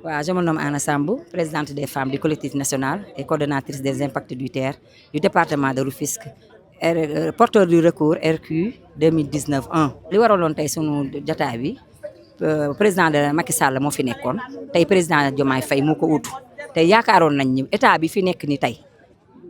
Ouais, je me nomme Anna Sambou, présidente des femmes du collectif national et coordonnatrice des impacts du terre du département de Rufisque, porteur du recours RQ 2019-1. li waraloon tey sunu jotaay bi président de Macky Sall moo fi nekkoon tey président Diomaye Faye moo ko uutu tey yaakaaroon nañ ni état bi fi nekk ni tey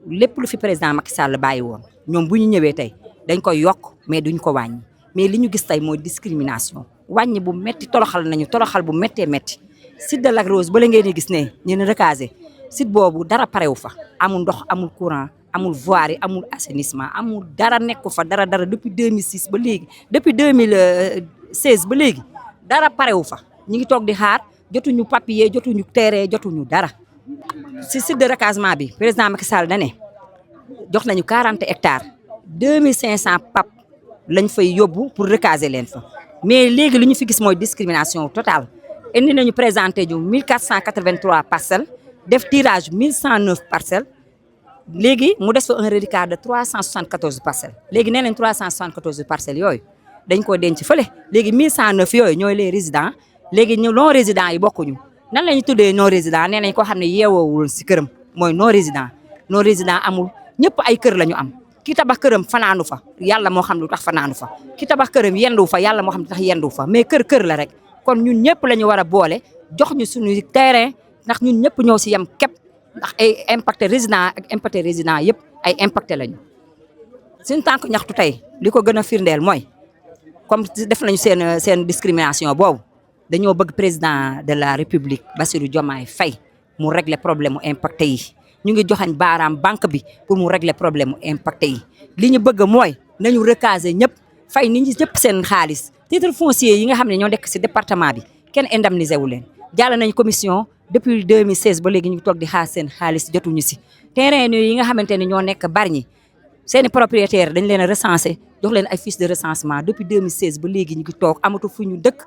lépp lu fi président Macky Sall bàyyi woon ñoom bu ñu ñëwee tey dañ koy yokk mais duñ ko wàññi mais li ñu gis tey mooy discrimination wàññi bu metti toroxal nañu toroxal bu méttee métti. Site de Lac Rose ba la ngeen di gis ne ñu ne recasé site boobu dara parewu fa amul ndox amul courant amul voirie amul assainissement amul dara nekku fa dara depuis 2006 ba léegi depuis 2016 ba léegi dara parewu fa ñu ngi toog di xaar jotuñu papier jotuñu terrain jotuñu dara. si site de recasement bi président Macky Sall da ne jox nañu 40 hectares 2500 pap lañ fay yóbbu pour recaser leen fa mais léegi li ñu fi gis mooy discrimination totale. indi nañu présenté ju 1483 parcelles def tirage 1109 parcelles léegi mu des fa un reliquat de 374 parcelles léegi nee nañ 374 parcelles yooyu dañ ko denc fële léegi 1109 yooyu ñooy les résidents léegi ñu non résidents yi bokkuñu nan la ñu tuddee non résident nee nañ koo xam ne yeewoowul si këram mooy non résident amul ñëpp ay kër la ñu am ki tabax këram fanaanu fa yàlla moo xam lu tax fanaanu fa ki tabax këram yendu fa yàlla moo xam lu tax yendu fa mais kër la rek. kon ñun ñëpp la ñu war a boole jox ñu suñu terrain ndax ñun ñëpp ñoo si yem képp ndax ay impacté résident ak impacté résident yëpp ay impacté lañu. suñu tànk ñaxtu tey li ko gën a firndeel mooy comme def nañu seen discrimination boobu dañoo bëgg président de la république Bassirou Diomaye Faye mu régler problème mu impacté yi ñu ngi joxañ baaraam banque bi pour mu régler problème mu impacté yi li ñu bëgg mooy nañu recaser ñëpp fay nit ñi ñëpp seen xaalis. titre foncier yi nga xam ne ñoo nekk ci département bi kenn indemnisé wu leen jàll nañ commission depuis 2016 ba léegi ñu toog di xaar seen xaalis jotuñu ci terrain yi nga xamante ne ñoo nekk Bargny seeni propriétaire dañ leen a recensé jox leen ay fiches de recensement depuis 2016 ba léegi ñu ngi toog amatu fu ñu dëkk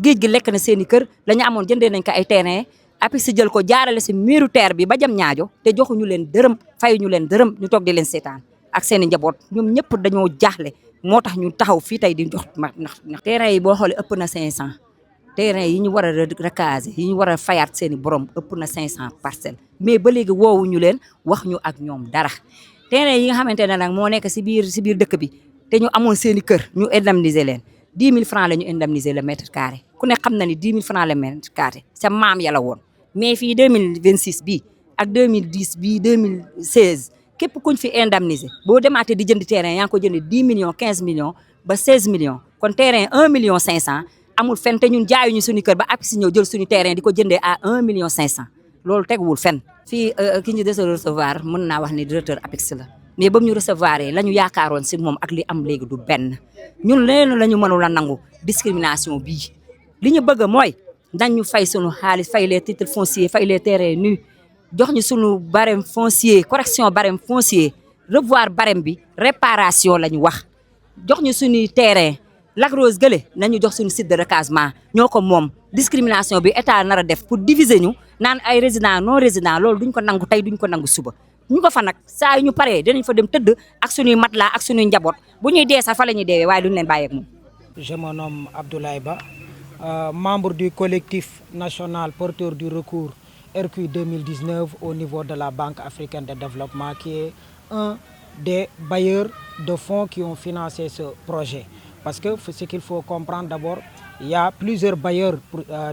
géej gi lekk na seen i kër la ñu amoon jëndee nañ ko ay terrain APIX si jël ko jaarale ci mairie terre bi ba jam ñaajo te joxuñu leen dërëm fayuñu leen dërëm ñu toog di leen seetaan ak seen i njaboot ñoom ñëpp dañoo jaaxle moo tax ñu taxaw fii tey di jox ndax terrain yi boo xoolee ëpp na 500 terrain yi ñu war a recaser yi ñu war a fayaat seen i borom ëpp na 500 parcelles mais ba léegi woowuñu leen wax ñu ak ñoom dara terrain yi nga xamante ne nag moo nekk si biir dëkk bi te ñu amoon seen i kër ñu indemniser leen 10 000 francs la ñu indemniser le mètre carré ku ne xam na ni 10 000 francs le mètre carré sa maam ya la woon mais fii 2026 bii ak 2010 bii 2016 képp kuñ fi indemniser boo demaatee di jënd terrain yaa ngi ko jënd 10 millions 15 millions ba 16 millions kon terrain 1 million 500 amul fenn te ñun jaayuñu suñu kër ba APIX si ñëw jël suñu terrain di ko jëndee à 1 million 500 loolu teguwul fenn. fii ki ñu des a recevoir mën naa wax ni directeur APIX la mais ba mu ñu recevoir la ñu yaakaaroon si moom ak li am léegi du benn ñun leen la ñu mënul a nangu discrimination bii li ñu bëgg mooy dañ ñu fay suñu xaalis fay les titres fonciers fay les terrains nus. jox ñu sunu barème foncier correction barème foncier revoir barème bi réparation la ñu wax jox ñu suñuy terrain Lac Rose gële nañu jox suñu site de recasement ñoo ko moom discrimination bi état nar a def pour diviser ñu naan ay résident non résident loolu duñ ko nangu tey duñ ko nangu suba ñu ko fa nag saa yu ñu paree dinañ fa dem tëdd ak suñuy matelas ak suñuy njaboot bu ñuy dee sax fa la ñuy deewee waaye duñ leen bàyyeeg moom. Je me nomme Abdoulaye Ba, membre du collectif national porteur du recours RQ 2019 au niveau de la Banque africaine de développement qui est un des bailleurs de fonds qui ont financé ce projet. Parce que ce qu'il faut comprendre d'abord, il y a plusieurs bailleurs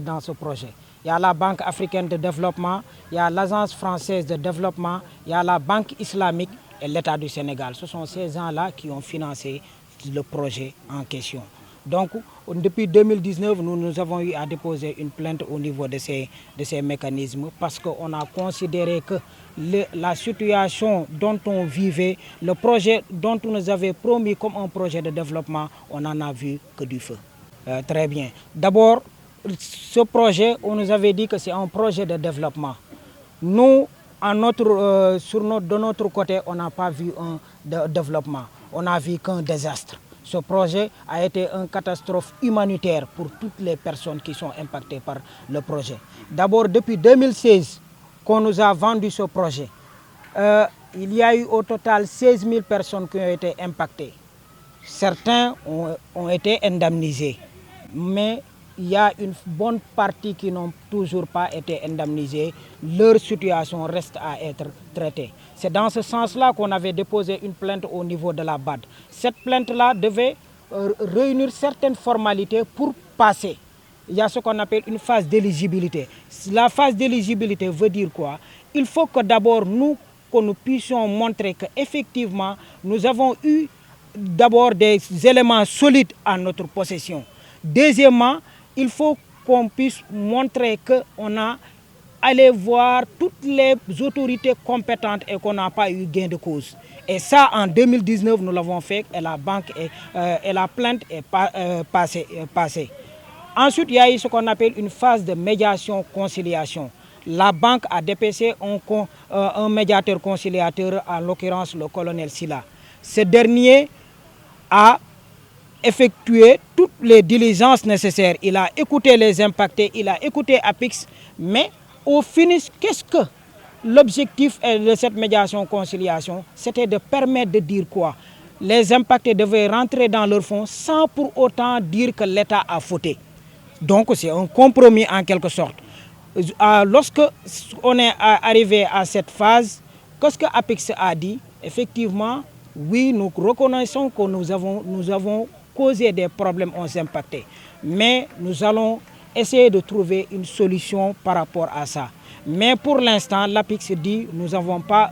dans ce projet. Il y a la Banque africaine de développement, il y a l'Agence française de développement, il y a la Banque islamique et l'État du Sénégal. Ce sont ces gens-là qui ont financé le projet en question. Donc, depuis 2019, nous avons eu à déposer une plainte au niveau de ces mécanismes parce qu'on a considéré que la situation dont on vivait, le projet dont on nous avait promis comme un projet de développement, on n'en a vu que du feu. Très bien. D'abord, ce projet, on nous avait dit que c'est un projet de développement. Nous, de notre côté, on n'a pas vu un développement. On a vu qu'un désastre. Ce projet a été une catastrophe humanitaire pour toutes les personnes qui sont impactées par le projet. D'abord, depuis 2016 qu'on nous a vendu ce projet, il y a eu au total 16 000 personnes qui ont été impactées. Certains ont été indemnisés, mais il y a une bonne partie qui n'ont toujours pas été indemnisés. Leur situation reste à être traitée. C'est dans ce sens-là qu'on avait déposé une plainte au niveau de la BAD. Cette plainte-là devait réunir certaines formalités pour passer. Il y a ce qu'on appelle une phase d'éligibilité. La phase d'éligibilité veut dire quoi? Il faut que d'abord que nous puissions montrer qu'effectivement, nous avons eu d'abord des éléments solides à notre possession. Deuxièmement, il faut qu'on puisse montrer qu'on a allé voir toutes les autorités compétentes et qu'on n'a pas eu gain de cause. Et ça, en 2019, nous l'avons fait et la banque et la plainte est passée. Ensuite, il y a eu ce qu'on appelle une phase de médiation-conciliation. La banque a dépêché un médiateur conciliateur, en l'occurrence le colonel Silla. Ce dernier a effectué toutes les diligences nécessaires. Il a écouté les impactés, il a écouté APIX, mais au finish, qu'est-ce que l'objectif de cette médiation-conciliation? C'était de permettre de dire quoi? Les impactés devaient rentrer dans leur fonds sans pour autant dire que l'État a fauté. Donc c'est un compromis en quelque sorte. Lorsque on est arrivé à cette phase, qu'est-ce que APIX a dit? Effectivement, oui, nous reconnaissons que nous avons causé des problèmes aux impactés. Mais nous allons essayer de trouver une solution par rapport à ça. Mais pour l'instant, l'APIX dit que nous n'avons pas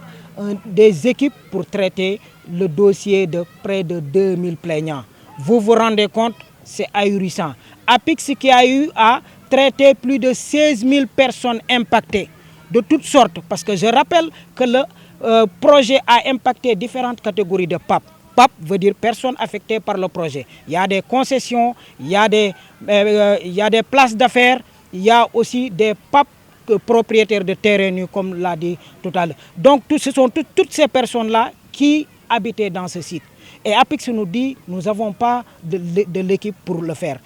des équipes pour traiter le dossier de près de 2000 plaignants. Vous vous rendez compte? C'est ahurissant. APIX qui a eu à traiter plus de 16 000 personnes impactées de toutes sortes. Parce que je rappelle que le projet a impacté différentes catégories de PAP. PAP veut dire personnes affectées par le projet. Il y a des concessions, il y a des places d'affaires, il y a aussi des PAP propriétaires de terrains nus, comme l'a dit tout à l'heure. Donc ce sont toutes ces personnes-là qui habitaient dans ce site. Et APIX nous dit nous n'avons pas de l'équipe pour le faire.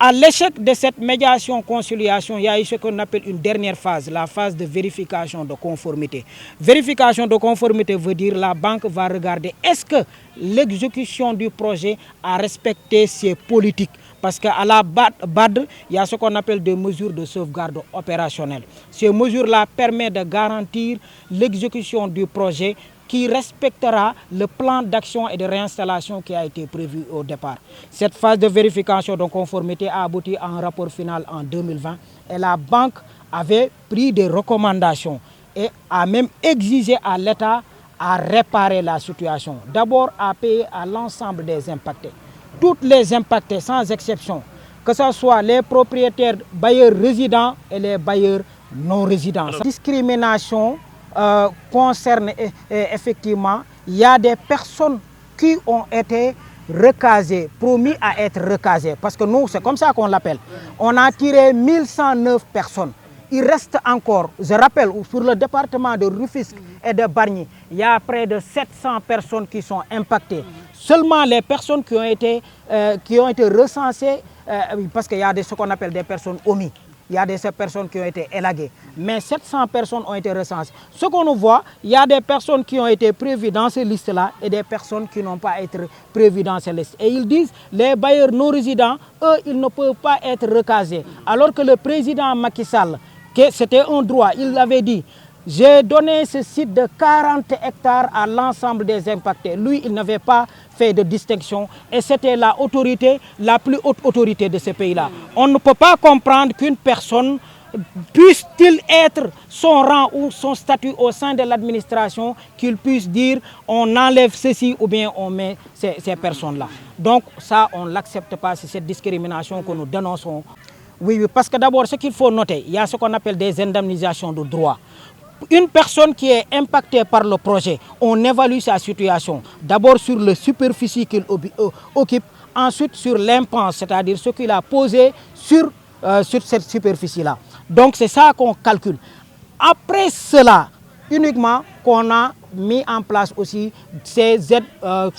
À l'échec de cette médiation-conciliation, il y a eu ce qu'on appelle une dernière phase, la phase de vérification de conformité. Vérification de conformité veut dire que la banque va regarder est-ce que l'exécution du projet a respecté ses politiques. Parce qu'à la BAD, il y a ce qu'on appelle des mesures de sauvegarde opérationnelles. Ces mesures-là permettent de garantir l'exécution du projet qui respectera le plan d'action et de réinstallation qui a été prévu au départ. Cette phase de vérification de conformité a abouti à un rapport final en 2020 et la banque avait pris des recommandations et a même exigé à l'État à réparer la situation. D'abord à payer à l'ensemble des impactés. Toutes les impactés sans exception, que ce soit les propriétaires bailleurs résidents et les bailleurs non résidents. La discrimination concerne effectivement, il y a des personnes qui ont été recasées, promis à être recasées. Parce que nous, c'est comme ça qu'on l'appelle. On a tiré 1109 personnes. Il reste encore, je rappelle, sur le département de Rufisque et de Bargny, il y a près de 700 personnes qui sont impactées. Seulement les personnes qui ont été recensées, parce qu'il y a ce qu'on appelle des personnes omises. Il y a des personnes qui ont été élaguées. Mais 700 personnes ont été recensées. Ce qu'on voit, il y a des personnes qui ont été prévues dans ces listes-là et des personnes qui n'ont pas été prévues dans ces listes. Et ils disent, les bailleurs non résidents, eux, ils ne peuvent pas être recasés. Alors que le président Macky Sall, c'était un droit, il avait dit, j'ai donné ce site de 40 hectares à l'ensemble des impactés. Lui, il n'avait pas fait de distinction et c'était la autorité, la plus haute autorité de ce pays-là. On ne peut pas comprendre qu'une personne, puisse-t-il être son rang ou son statut au sein de l'administration, qu'il puisse dire on enlève ceci ou bien on met ces personnes-là. Donc ça, on ne l'accepte pas, c'est cette discrimination que nous dénonçons. Oui, parce que d'abord, ce qu'il faut noter, il y a ce qu'on appelle des indemnisations de droit. Une personne qui est impactée par le projet, on évalue sa situation. D'abord sur la superficie qu'il occupe, ensuite sur l'impasse, c'est-à-dire ce qu'il a posé sur cette superficie-là. Donc c'est ça qu'on calcule. Après cela, uniquement qu'on a mis en place aussi ces aides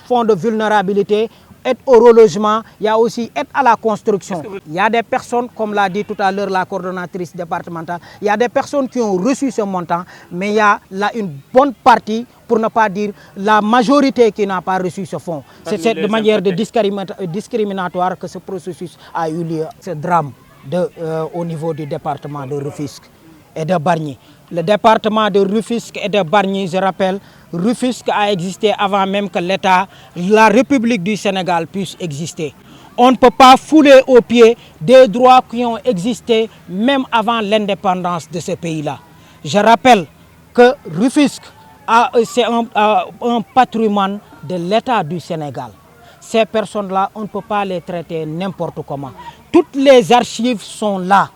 fonds de vulnérabilité aide au relogement, il y a aussi aide à la construction. Il y a des personnes, comme l'a dit tout à l'heure la coordonnatrice départementale, il y a des personnes qui ont reçu ce montant, mais il y a là une bonne partie, pour ne pas dire la majorité qui n'a pas reçu ce fonds. C'est de manière discriminatoire que ce processus a eu lieu. Ce drame au niveau du département de Rufisque et de Bargny. Le département de Rufisque et de Bargny, je rappelle, Rufisque a existé avant même que l'État, la République du Sénégal puisse exister. On ne peut pas fouler aux pieds des droits qui ont existé même avant l'indépendance de ce pays-là. Je rappelle que Rufisque, c'est un patrimoine de l'État du Sénégal. Ces personnes-là, on ne peut pas les traiter n'importe comment. Toutes les archives sont là.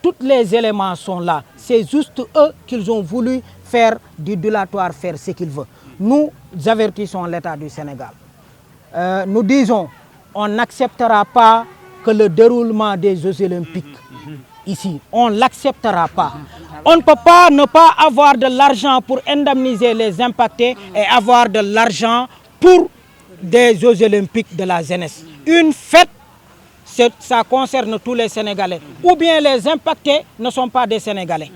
Tous les éléments sont là. C'est juste eux qu'ils ont voulu faire du dilatoire, faire ce qu'ils veulent. Nous avertissons l'État du Sénégal. Nous disons, on n'acceptera pas que le déroulement des Jeux olympiques ici, on ne l'acceptera pas. On ne peut pas ne pas avoir de l'argent pour indemniser les impactés et avoir de l'argent pour des Jeux olympiques de la jeunesse. Une fête, ça concerne tous les Sénégalais. Ou bien les impactés ne sont pas des Sénégalais.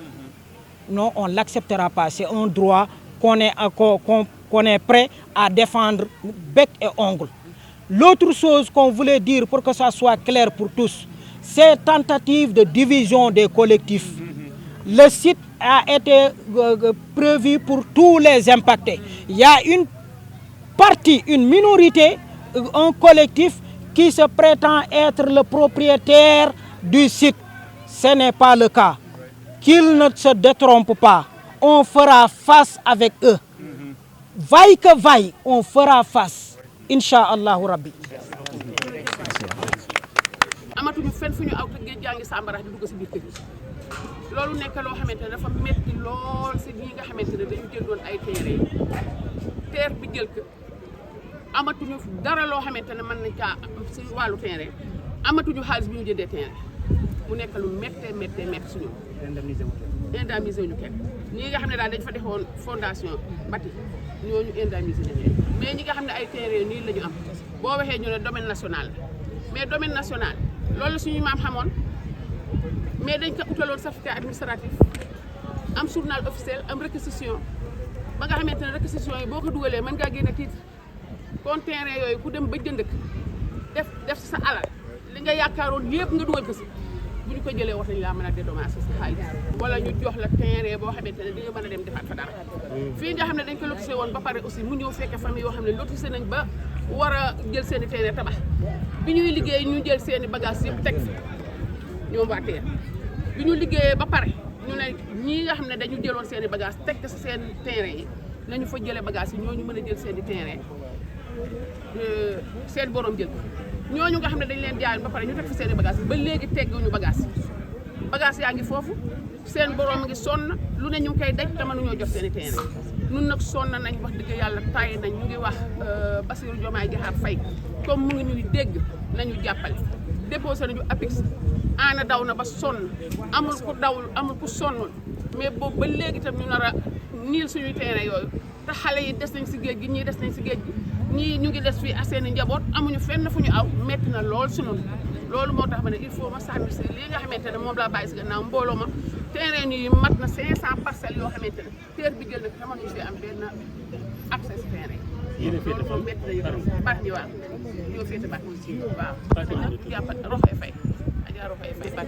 Non, on ne l'acceptera pas. C'est un droit qu'on est prêt à défendre bec et ongle. L'autre chose qu'on voulait dire pour que ça soit clair pour tous, c'est tentative de division des collectifs. Le site a été prévu pour tous les impactés. Il y a une partie, une minorité, un collectif qui se prétend être le propriétaire du site. Ce n'est pas le cas. Qu'ils ne se détrompent pas. On fera face avec eux. Vaille que vaille, on fera face. Inch'Allah Rabbi. amatuñu fenn fu ñu aw te géej gaa ngi sàmbarax di dugg si biir kër yi loolu nekk loo xamante ne dafa metti lool si ñi nga xamante ne dañu jëndoon ay terre bi jël ko amatuñu dara loo xamante ne mën nañ kaa si wàllu terrain amatuñu xaalis bi ñu jëndee terrain mu nekk lu méttee suñu indemnisé wuñu kenn ñi nga xam ne daal dañ fa defoon fondation bâti ñooñu indemnisé nañ leen mais ñi nga xam ne ay terrain nii la ñu am boo waxee ñu ne domaine national mais domaine national loolu suñu maam xamoon mais dañ ko utaloon certificat administratif am journal officiel am réquisition ba nga xamante ne réquisition yi boo ko dugalee mën ngaa génne titre kon terrain yooyu ku dem ba jënd ko def si sa alal li nga yaakaaroon yëpp nga dugal ko si bu ñu ko jëlee wax nañ laa mën a dédommager sa xaalis wala ñu jox la terrain boo xamante ne di nga mën a dem defaat fa dara fii nga xam ne dañ ko lotissé woon ba pare aussi mu ñëw fekke famille yoo xam ne lotissé nañ ba war a jël seen i terrain tabax bi ñuy liggéey ñu jël seen i bagages yëpp teg fi ñoom waa TER bi ñu liggéeyee ba pare ñu ne ñii nga xam ne dañu jëloon seen i bagages teg si seen terrain yi nañu fa jëlee bagages yi ñooñu mën a jël seen i terrain seen borom jël ñooñu nga xam ne dañ leen jaayoon ba pare ñu teg fi seen i bagages yi ba léegi tegguñu bagages yaa ngi foofu seen borom ngi sonn lu ne ñu ngi koy daj te mënuñoo jot seen i terrain nun nag sonn nañ wax dëgg yàlla tay nañ ñu ngi wax Bassirou Diomaye Diakhar Faye comme mu ngi ñuy dégg nañu jàppale déposé nañu APIX ana daw na ba sonn amul ku dawul amul ku sonnul mais boobu ba léegi itam ñu nar a niil suñuy terrain yooyu te xale yi des nañ si géej gi ñii des nañ si géej gi ñii ñu ngi des fii ak seen i njaboot amuñu fenn fu ñu aw metti na lool sunu loolu moo tax ma ne il faut ma sànni si lii nga xamante ne moom laa bàyyi si gannaaw mbooloo ma terrain yi mat na 500 parcelles yoo xamante ne TER bi jël na ko xamal ñu fi am benn accès si terrain loolu moom métti na yëpp baax ñi waaw ñoo féete baax ñi si waaw jàpp roxoy fay ajaa roxoy fay baax